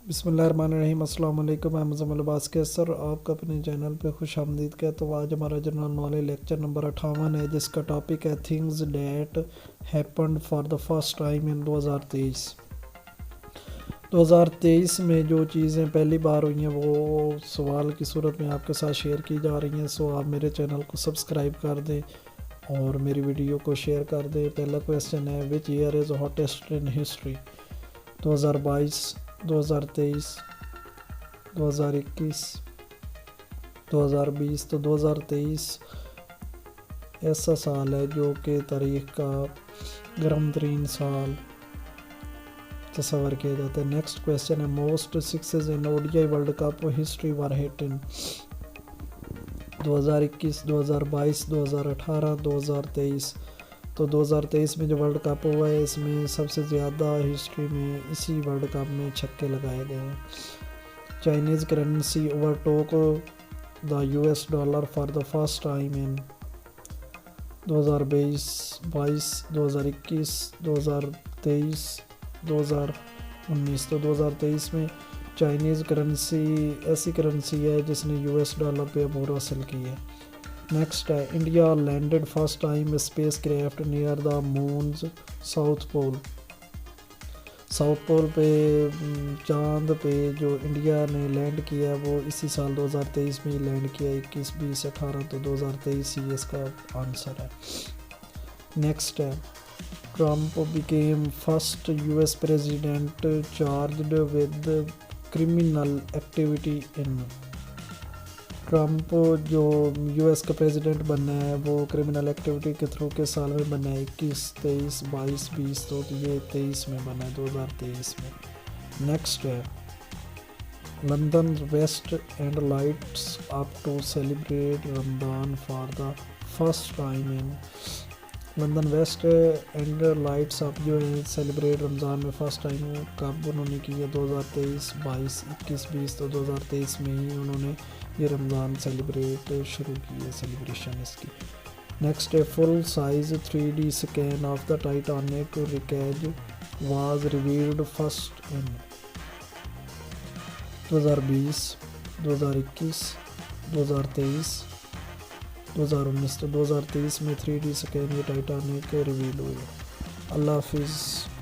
बिस्मिल्लाहिर्रहमानिर्रहीम। अस्सलाम वालेकुम। मैं मुज़म्मिल अब्बास कैसर आपका अपने चैनल पे खुश आमदीद कहता हूँ। आज हमारा जनरल नॉलेज लेक्चर नंबर 58 है, जिसका टॉपिक है things that happened for the first time इन 2023 में जो चीज़ें पहली बार हुई हैं वो सवाल की सूरत में आपके साथ शेयर की जा रही हैं। सो आप मेरे चैनल को सब्सक्राइब कर दें और मेरी वीडियो को शेयर कर दें। पहला क्वेश्चन है, which year is hottest in history? 2022, 2023, 2021, 2020। तो 2023 ऐसा साल है जो कि तारीख का गर्म तरीन साल तस्वर किया जाता है। नेक्स्ट क्वेश्चन है, most sixes in ODI world cup history were hit in? 2021, 2022, 2018, 2023। तो 2023 में जो वर्ल्ड कप हुआ है इसमें सबसे ज़्यादा हिस्ट्री में इसी वर्ल्ड कप में छक्के लगाए गए हैं। Chinese currency overtook the US dollar for the first time in 2022, 2021, 2023, 2019। तो 2023 में चाइनीज़ करेंसी ऐसी करेंसी है जिसने यूएस डॉलर पे अबूर हासिल की है। नेक्स्ट है, India landed first time spacecraft near the moon's south pole. South pole पे चांद पे जो इंडिया ने लैंड किया है वो इसी साल 2023 में ही लैंड किया, 21, 20, 18। तो 2023 ही इसका आंसर है। नेक्स्ट है, Trump became first US president charged with criminal activity in? Trump जो यूएस का प्रेसिडेंट बनना है वो क्रिमिनल एक्टिविटी के थ्रू के साल में बना है, 21, 23, 22, 20। तो ये 23 में बना है, 2023 में। नेक्स्ट है, London West End lights up to celebrate Ramzan for the first time in? London West End lights up जो है सेलिब्रेट रमज़ान में फ़र्स्ट टाइम कब उन्होंने किया? 2023, 22, 21, 20। तो 2023 में ही उन्होंने ये रमज़ान सेलिब्रेट शुरू की है, सेलिब्रेशन इसकी। नेक्स्ट है, full size 3D scan of the Titanic wreckage was revealed first in? 2020, 2021, 2023, 2019। तो 2023 में 3D स्कैन ये टाइटैनिक रिवील हुई। अल्लाह हाफिज़।